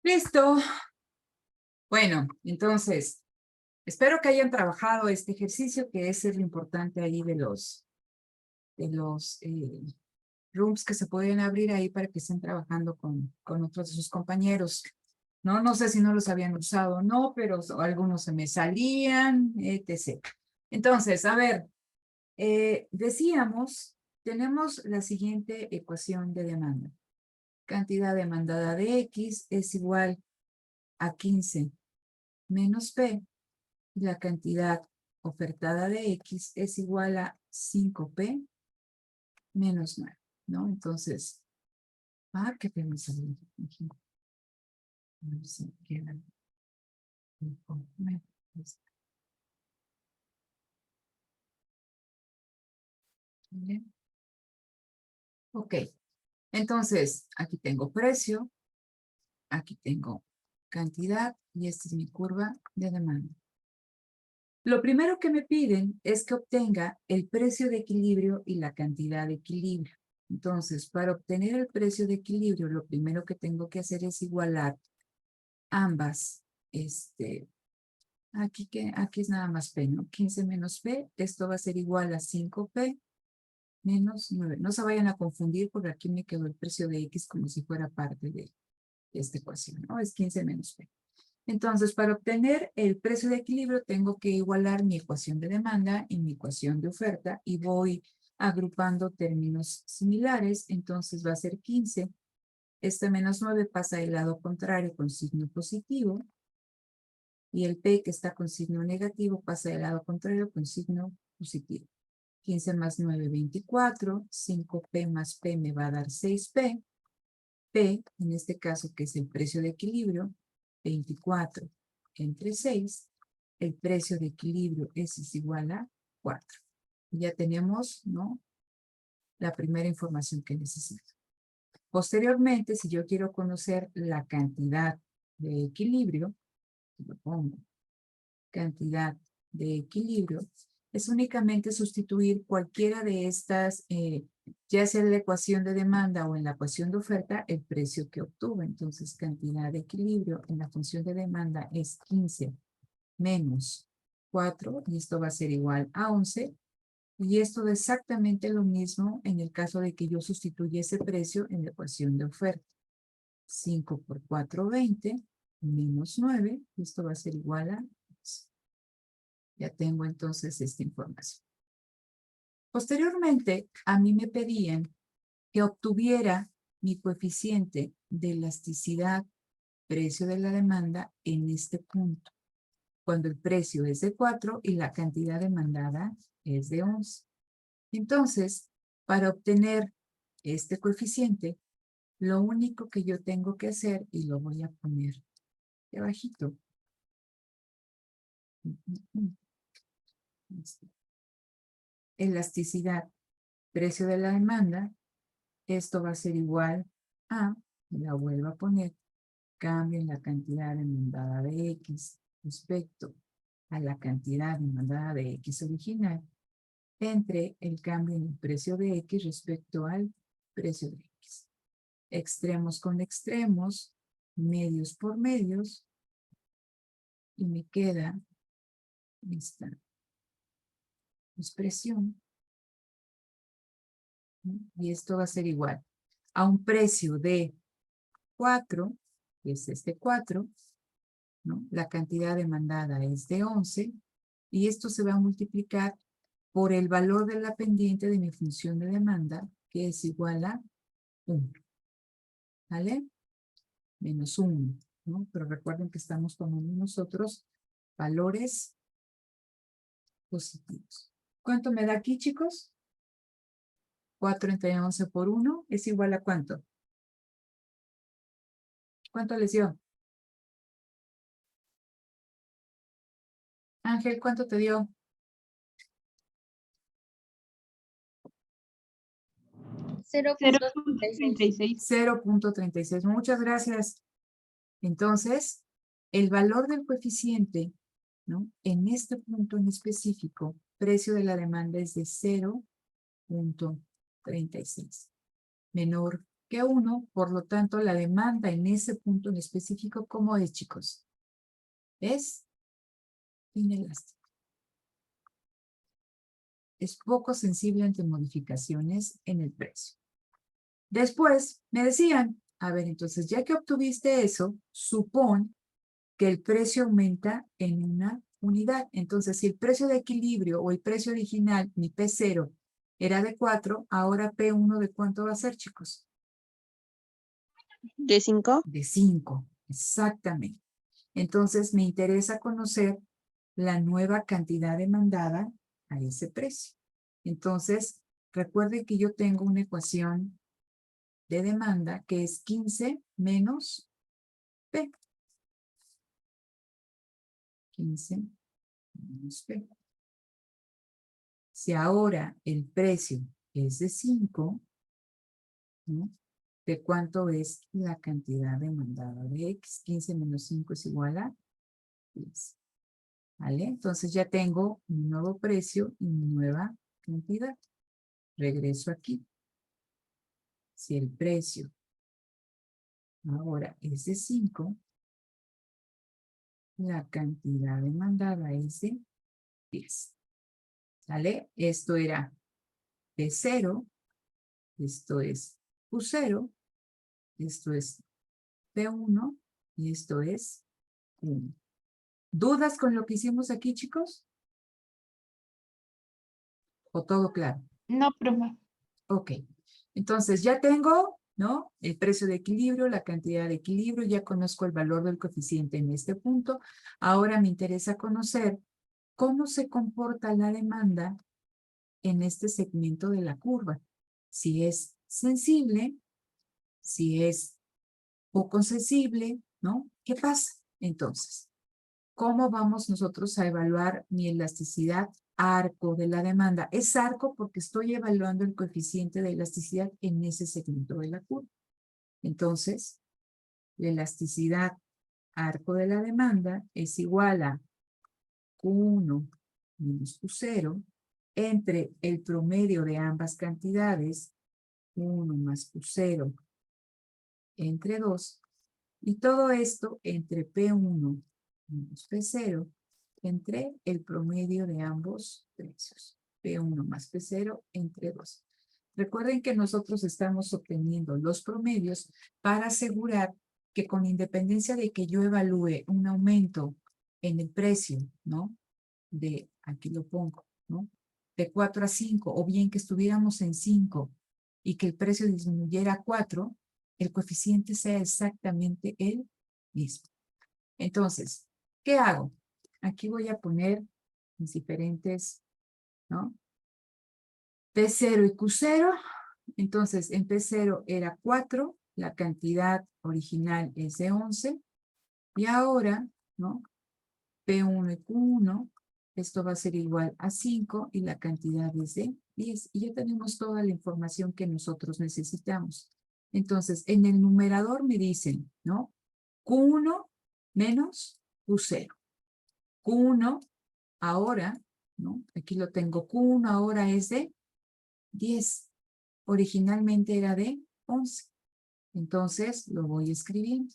Listo. Bueno, entonces, espero que hayan trabajado este ejercicio, que es lo importante ahí de los rooms que se pueden abrir ahí para que estén trabajando con otros de sus compañeros. No sé si no los habían usado o no, pero algunos se me salían, etc. Entonces, a ver, decíamos, tenemos la siguiente ecuación de demanda. Cantidad demandada de X es igual a 15 menos P. Y la cantidad ofertada de X es igual a 5P menos 9, ¿no? Entonces, ¿qué P me salió? A ver si queda. Bien. Ok, entonces aquí tengo precio, aquí tengo cantidad y esta es mi curva de demanda. Lo primero que me piden es que obtenga el precio de equilibrio y la cantidad de equilibrio. Entonces, para obtener el precio de equilibrio, lo primero que tengo que hacer es igualar ambas. Aquí es nada más P, ¿no? 15 menos P, esto va a ser igual a 5P menos 9. No se vayan a confundir porque aquí me quedó el precio de X como si fuera parte de esta ecuación, ¿no? Es 15 menos P. Entonces, para obtener el precio de equilibrio, tengo que igualar mi ecuación de demanda y mi ecuación de oferta y voy agrupando términos similares. Entonces, va a ser 15. Este menos 9 pasa al lado contrario con signo positivo. Y el P que está con signo negativo pasa al lado contrario con signo positivo. 15 más 9, 24. 5P más P me va a dar 6P. P, en este caso, que es el precio de equilibrio, 24 entre 6, el precio de equilibrio es igual a 4. Ya tenemos, ¿no?, la primera información que necesito. Posteriormente, si yo quiero conocer la cantidad de equilibrio, lo pongo, cantidad de equilibrio, es únicamente sustituir cualquiera de estas, ya sea en la ecuación de demanda o en la ecuación de oferta, el precio que obtuve. Entonces, cantidad de equilibrio en la función de demanda es 15 menos 4, y esto va a ser igual a 11. Y esto es exactamente lo mismo en el caso de que yo sustituya ese precio en la ecuación de oferta. 5 por 4, 20, menos 9, y esto va a ser igual a 11. Ya tengo entonces esta información. Posteriormente, a mí me pedían que obtuviera mi coeficiente de elasticidad, precio de la demanda, en este punto, cuando el precio es de 4 y la cantidad demandada es de 11. Entonces, para obtener este coeficiente, lo único que yo tengo que hacer, y lo voy a poner de abajito, elasticidad, precio de la demanda, esto va a ser igual a, la vuelvo a poner, cambio en la cantidad demandada de X respecto a la cantidad demandada de X original, entre el cambio en el precio de X respecto al precio de X. Extremos con extremos, medios por medios, y me queda esta expresión. Y esto va a ser igual a un precio de 4, que es este 4, ¿no? La cantidad demandada es de 11, y esto se va a multiplicar por el valor de la pendiente de mi función de demanda, que es igual a 1. ¿Vale? Menos 1, ¿no? Pero recuerden que estamos tomando nosotros valores positivos. ¿Cuánto me da aquí, chicos? 4 entre 11 por 1 es igual a ¿cuánto? ¿Cuánto les dio? Ángel, ¿cuánto te dio? 0.36. 0.36. Muchas gracias. Entonces, el valor del coeficiente, ¿no?, en este punto en específico, precio de la demanda es de 0.36. Menor que 1, por lo tanto, la demanda en ese punto en específico, ¿cómo es, chicos? Es inelástica. Es poco sensible ante modificaciones en el precio. Después me decían, a ver, entonces, ya que obtuviste eso, supón que el precio aumenta en una unidad. Entonces, si el precio de equilibrio o el precio original, mi P0, era de 4, ahora P1 ¿de cuánto va a ser, chicos? ¿De 5? De 5, exactamente. Entonces, me interesa conocer la nueva cantidad demandada a ese precio. Entonces, recuerden que yo tengo una ecuación de demanda que es 15 menos P. 15 menos P. Si ahora el precio es de 5, ¿no? ¿De cuánto es la cantidad demandada de X? 15 menos 5 es igual a 10. ¿Vale? Entonces ya tengo mi nuevo precio y mi nueva cantidad. Regreso aquí. Si el precio ahora es de 5, la cantidad demandada es de 10. ¿Sale? Esto era P0, esto es Q0, esto es P1 y esto es 1. ¿Dudas con lo que hicimos aquí, chicos? ¿O todo claro? No, profe. Ok. Entonces ya tengo, ¿no? El precio de equilibrio, la cantidad de equilibrio, ya conozco el valor del coeficiente en este punto. Ahora me interesa conocer cómo se comporta la demanda en este segmento de la curva. Si es sensible, si es poco sensible, ¿no? ¿Qué pasa? Entonces, ¿cómo vamos nosotros a evaluar mi elasticidad arco de la demanda? Es arco porque estoy evaluando el coeficiente de elasticidad en ese segmento de la curva. Entonces, la elasticidad arco de la demanda es igual a Q1 menos Q0 entre el promedio de ambas cantidades, 1 más Q0 entre 2, y todo esto entre P1 menos P0 entre el promedio de ambos precios, P1 más P0 entre 2. Recuerden que nosotros estamos obteniendo los promedios para asegurar que con independencia de que yo evalúe un aumento en el precio, ¿no? De, aquí lo pongo, ¿no? De 4 a 5, o bien que estuviéramos en 5 y que el precio disminuyera a 4, el coeficiente sea exactamente el mismo. Entonces, ¿qué hago? Aquí voy a poner mis diferentes, ¿no? P0 y Q0. Entonces, en P0 era 4, la cantidad original es de 11, y ahora, ¿no? P1 y Q1, esto va a ser igual a 5 y la cantidad es de 10. Y ya tenemos toda la información que nosotros necesitamos. Entonces, en el numerador me dicen, ¿no? Q1 menos Q0. Q1 ahora, ¿no? Aquí lo tengo, Q1 ahora es de 10. Originalmente era de 11. Entonces, lo voy escribiendo.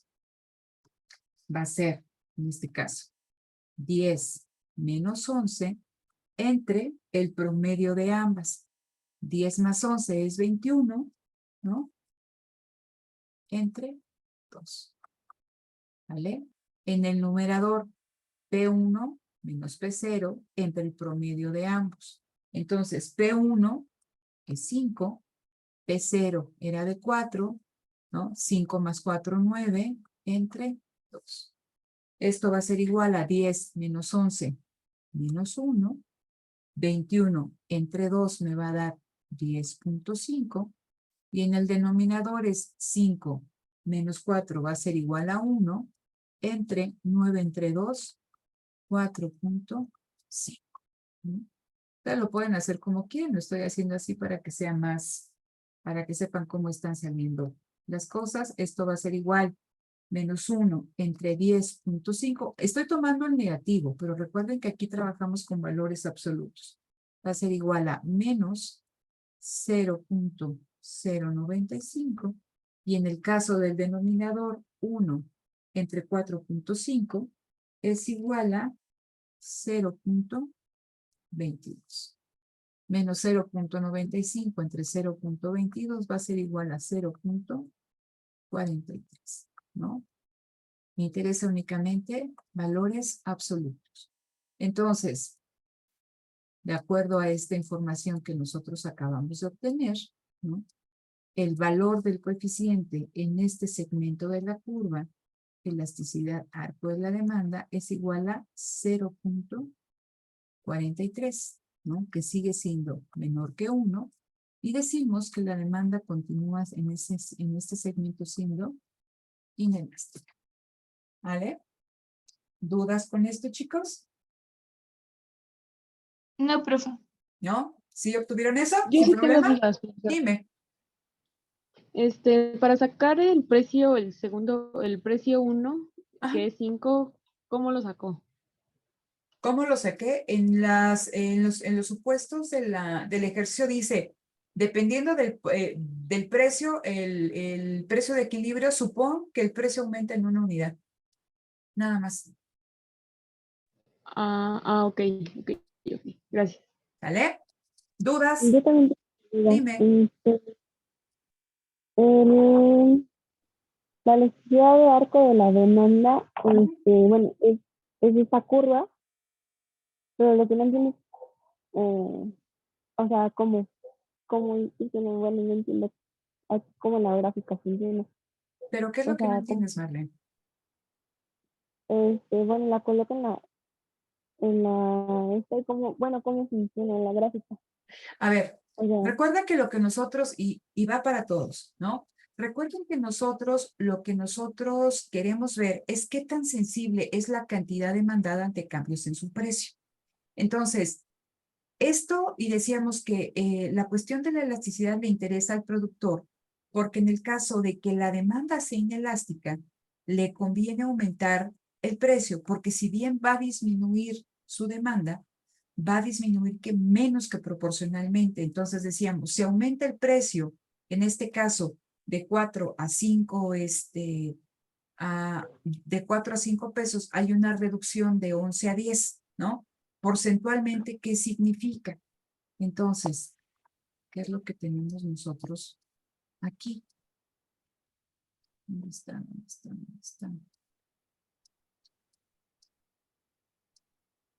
Va a ser, en este caso, 10 menos 11 entre el promedio de ambas. 10 más 11 es 21, ¿no? Entre 2. ¿Vale? En el numerador, P1 menos P0 entre el promedio de ambos. Entonces, P1 es 5, P0 era de 4, ¿no? 5 más 4, 9, entre 2. Esto va a ser igual a 10 menos 11 menos 1. 21 entre 2 me va a dar 10.5. Y en el denominador es 5 menos 4 va a ser igual a 1. Entre 9 entre 2, 4.5. Ustedes lo pueden hacer como quieran. Lo estoy haciendo así para que sea más, para que sepan cómo están saliendo las cosas. Esto va a ser igual menos 1 entre 10.5. Estoy tomando el negativo, pero recuerden que aquí trabajamos con valores absolutos. Va a ser igual a menos 0.095 Y en el caso del denominador, 1 entre 4.5 es igual a 0.22. Menos 0.95 entre 0.22 va a ser igual a 0.43, ¿no? Me interesa únicamente valores absolutos. Entonces, de acuerdo a esta información que nosotros acabamos de obtener, ¿no? El valor del coeficiente en este segmento de la curva, elasticidad arco de la demanda, es igual a 0.43, ¿no? Que sigue siendo menor que 1, y decimos que la demanda continúa en este segmento siendo inelástica. ¿Vale? ¿Dudas con esto, chicos? No, profe. ¿No? ¿Sí obtuvieron eso? Yo ¿Sin sí tengo problema? dudas, profesor. Dime. Para sacar el precio, el precio 1, Ajá. que es 5, ¿cómo lo sacó? ¿Cómo lo saqué? En los supuestos del ejercicio dice, dependiendo del precio, el precio de equilibrio, supón que el precio aumenta en una unidad. Nada más. Ok. Gracias. ¿Vale? ¿Dudas? Yo también tengo dudas. Dime. La elasticidad de arco de la demanda, bueno, es esta curva, pero lo que no entiendo es, o sea, bueno, no entiendo cómo la gráfica funciona. ¿Pero qué es O lo que no sea, entiendes, Marlene? bueno, la coloco cómo funciona la gráfica. A ver, O sea, recuerda que lo que nosotros, y va para todos, ¿no? Recuerden que lo que nosotros queremos ver es qué tan sensible es la cantidad demandada ante cambios en su precio. Entonces, esto, y decíamos que la cuestión de la elasticidad le interesa al productor, porque en el caso de que la demanda sea inelástica, le conviene aumentar el precio, porque si bien va a disminuir su demanda, va a disminuir menos que proporcionalmente. Entonces decíamos, si aumenta el precio, en este caso, de 4 a 5, de 4 a 5 pesos, hay una reducción de 11 a 10, ¿no? Porcentualmente, ¿qué significa? Entonces, ¿qué es lo que tenemos nosotros aquí? ¿Dónde están? ¿Dónde están? ¿Dónde están?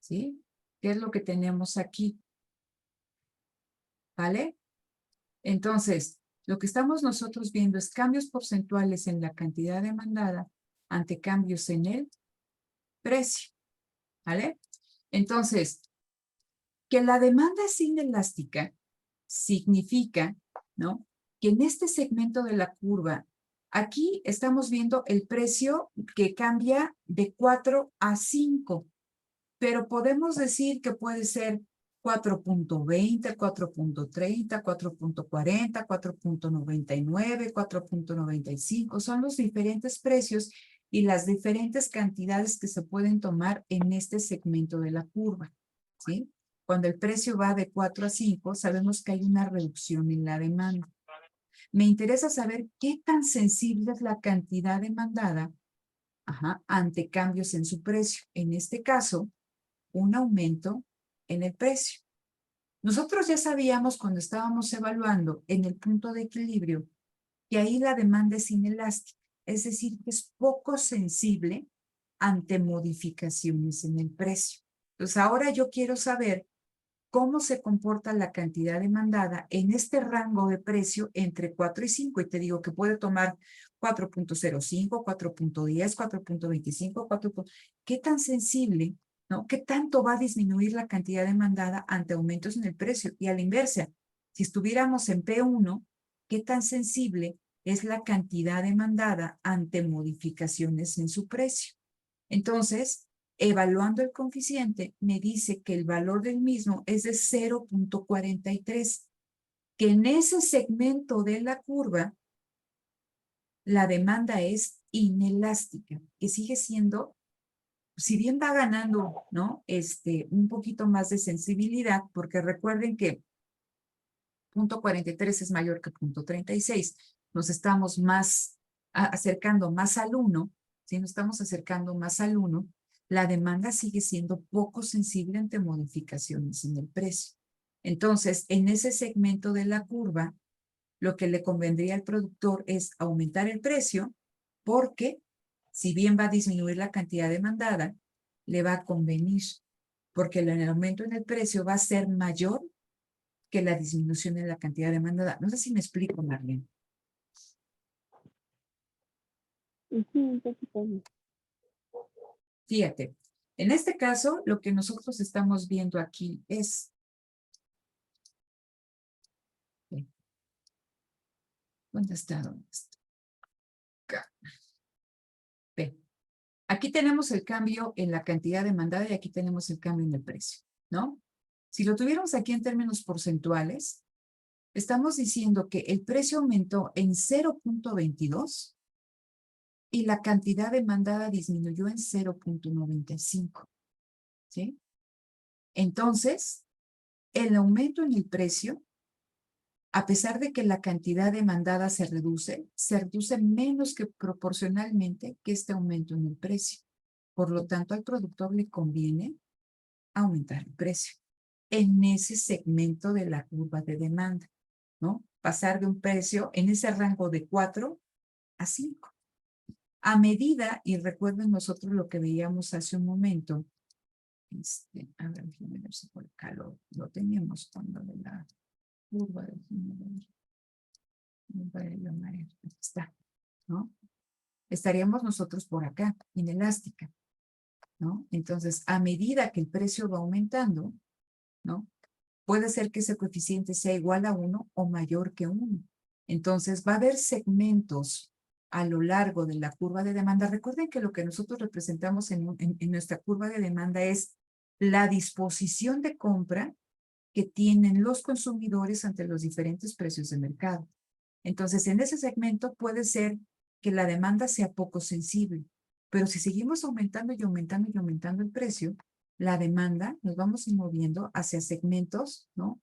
¿Sí? ¿Qué es lo que tenemos aquí? ¿Vale? Entonces, lo que estamos nosotros viendo es cambios porcentuales en la cantidad demandada ante cambios en el precio. ¿Vale? Entonces, que la demanda es inelástica significa, ¿no? Que en este segmento de la curva, aquí estamos viendo el precio que cambia de 4 a 5, pero podemos decir que puede ser 4.20, 4.30, 4.40, 4.99, 4.95. Son los diferentes precios y las diferentes cantidades que se pueden tomar en este segmento de la curva, ¿sí? Cuando el precio va de 4 a 5, sabemos que hay una reducción en la demanda. Me interesa saber qué tan sensible es la cantidad demandada ante cambios en su precio. En este caso, un aumento en el precio. Nosotros ya sabíamos cuando estábamos evaluando en el punto de equilibrio que ahí la demanda es inelástica, es decir, que es poco sensible ante modificaciones en el precio. Entonces, ahora yo quiero saber cómo se comporta la cantidad demandada en este rango de precio entre 4 y 5. Y te digo que puede tomar 4.05, 4.10, 4.25, 4. ¿Qué tan sensible, no? ¿Qué tanto va a disminuir la cantidad demandada ante aumentos en el precio? Y a la inversa, si estuviéramos en P1, ¿qué tan sensible es la cantidad demandada ante modificaciones en su precio? Entonces, evaluando el coeficiente, me dice que el valor del mismo es de 0.43, que en ese segmento de la curva, la demanda es inelástica, que sigue siendo, si bien va ganando, ¿no? Un poquito más de sensibilidad, porque recuerden que 0.43 es mayor que 0.36, nos estamos acercando más al 1, si nos estamos acercando más al 1, la demanda sigue siendo poco sensible ante modificaciones en el precio. Entonces, en ese segmento de la curva, lo que le convendría al productor es aumentar el precio, porque si bien va a disminuir la cantidad demandada, le va a convenir, porque el aumento en el precio va a ser mayor que la disminución en la cantidad demandada. No sé si me explico, Marlene. Sí, un poquito. Fíjate, en este caso, lo que nosotros estamos viendo aquí es... ¿Dónde está? ¿Dónde está? Acá. Ve. Aquí tenemos el cambio en la cantidad demandada y aquí tenemos el cambio en el precio, ¿no? Si lo tuviéramos aquí en términos porcentuales, estamos diciendo que el precio aumentó en 0.22 y la cantidad demandada disminuyó en 0.95, ¿sí? Entonces, el aumento en el precio, a pesar de que la cantidad demandada se reduce menos que proporcionalmente que este aumento en el precio. Por lo tanto, al productor le conviene aumentar el precio en ese segmento de la curva de demanda, ¿no? Pasar de un precio en ese rango de 4 a 5. A medida, y recuerden nosotros lo que veíamos hace un momento, a ver, déjenme ver si por acá lo teníamos cuando de la curva de aquí está, ¿no? Estaríamos nosotros por acá, inelástica, ¿no? Entonces, a medida que el precio va aumentando, ¿no? Puede ser que ese coeficiente sea igual a 1 o mayor que 1. Entonces, va a haber segmentos a lo largo de la curva de demanda. Recuerden que lo que nosotros representamos en nuestra curva de demanda es la disposición de compra que tienen los consumidores ante los diferentes precios de mercado. Entonces, en ese segmento puede ser que la demanda sea poco sensible, pero si seguimos aumentando y aumentando y aumentando el precio, la demanda nos vamos a ir moviendo hacia segmentos, ¿no?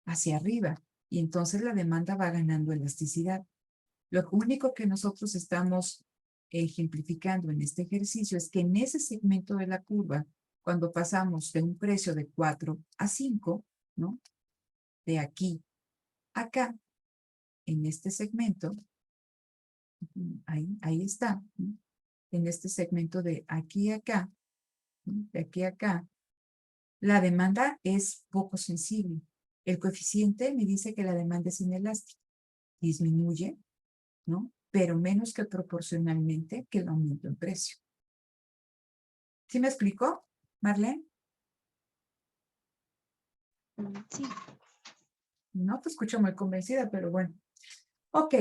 Hacia arriba, y entonces la demanda va ganando elasticidad. Lo único que nosotros estamos ejemplificando en este ejercicio es que en ese segmento de la curva, cuando pasamos de un precio de 4 a 5, ¿no? De aquí a acá, en este segmento, ahí está, ¿no? En este segmento de aquí a acá, ¿no? De aquí a acá, la demanda es poco sensible. El coeficiente me dice que la demanda es inelástica, disminuye, ¿no? Pero menos que proporcionalmente que el aumento en precio. ¿Sí me explicó, Marlene? Sí. No te escucho muy convencida, pero bueno. Ok,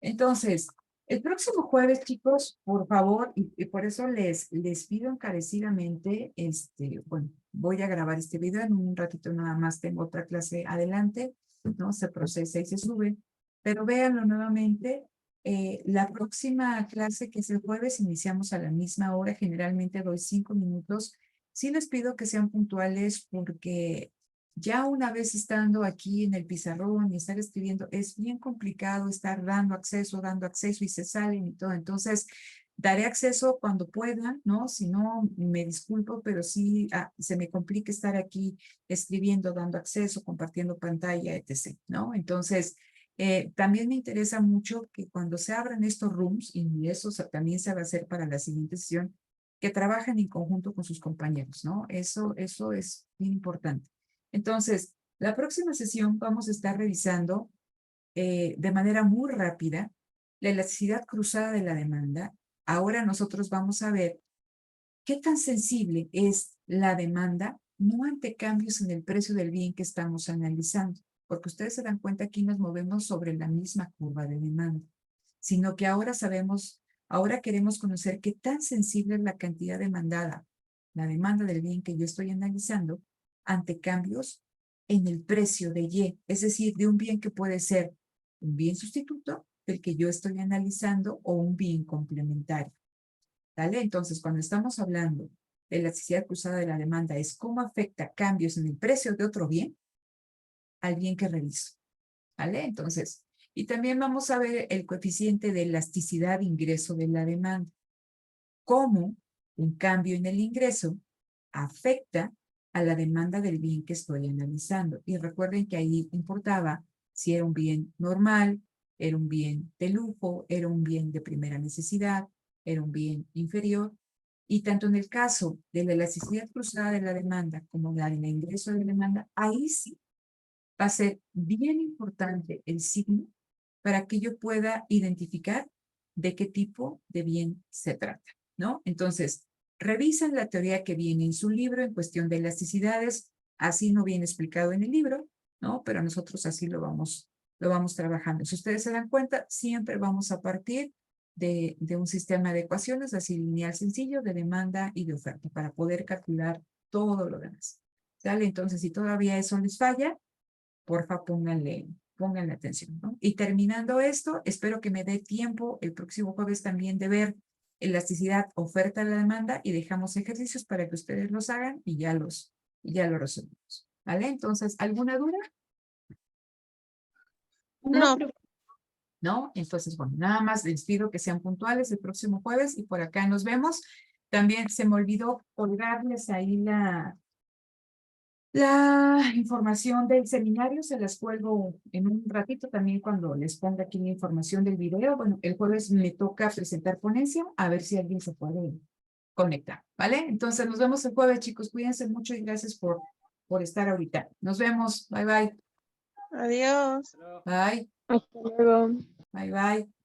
entonces, el próximo jueves, chicos, por favor, y por eso les pido encarecidamente, bueno, voy a grabar este video en un ratito nada más, tengo otra clase adelante, ¿no? Se procesa y se sube, pero véanlo nuevamente. La próxima clase, que es el jueves, iniciamos a la misma hora, generalmente doy 5 minutos. Sí les pido que sean puntuales porque ya una vez estando aquí en el pizarrón y estar escribiendo, es bien complicado estar dando acceso y se salen y todo. Entonces, daré acceso cuando pueda, ¿no? Si no, me disculpo, pero sí se me complica estar aquí escribiendo, dando acceso, compartiendo pantalla, etc., ¿no? Entonces, también me interesa mucho que cuando se abran estos rooms, y eso también se va a hacer para la siguiente sesión, que trabajen en conjunto con sus compañeros, ¿no? Eso es bien importante. Entonces, la próxima sesión vamos a estar revisando de manera muy rápida la elasticidad cruzada de la demanda. Ahora nosotros vamos a ver qué tan sensible es la demanda, no ante cambios en el precio del bien que estamos analizando, porque ustedes se dan cuenta aquí nos movemos sobre la misma curva de demanda, sino que ahora ahora queremos conocer qué tan sensible es la cantidad demandada, la demanda del bien que yo estoy analizando, ante cambios en el precio de Y, es decir, de un bien que puede ser un bien sustituto del que yo estoy analizando o un bien complementario. ¿Vale? Entonces, cuando estamos hablando de la elasticidad cruzada de la demanda, es cómo afecta cambios en el precio de otro bien al bien que reviso. ¿Vale? Entonces, Y también vamos a ver el coeficiente de elasticidad de ingreso de la demanda. Cómo un cambio en el ingreso afecta a la demanda del bien que estoy analizando. Y recuerden que ahí importaba si era un bien normal, era un bien de lujo, era un bien de primera necesidad, era un bien inferior. Y tanto en el caso de la elasticidad cruzada de la demanda como la del ingreso de la demanda, ahí sí va a ser bien importante el signo para que yo pueda identificar de qué tipo de bien se trata, ¿no? Entonces, revisen la teoría que viene en su libro en cuestión de elasticidades, así no viene explicado en el libro, ¿no? Pero nosotros así lo vamos trabajando. Si ustedes se dan cuenta, siempre vamos a partir de un sistema de ecuaciones así lineal sencillo de demanda y de oferta para poder calcular todo lo demás. ¿Sale? Entonces, si todavía eso les falla, porfa, pónganle atención, ¿no? Y terminando esto, espero que me dé tiempo el próximo jueves también de ver elasticidad, oferta a la demanda y dejamos ejercicios para que ustedes los hagan y ya lo resolvemos. ¿Vale? Entonces, ¿alguna duda? No, ¿No? Entonces, bueno, nada más les pido que sean puntuales el próximo jueves y por acá nos vemos. También se me olvidó colgarles ahí la información del seminario, se las cuelgo en un ratito también cuando les ponga aquí la información del video. Bueno, el jueves me toca presentar ponencia, a ver si alguien se puede conectar, ¿vale? Entonces nos vemos el jueves, chicos. Cuídense mucho y gracias por estar ahorita. Nos vemos. Bye, bye. adiós. Bye, Hasta luego. bye, bye.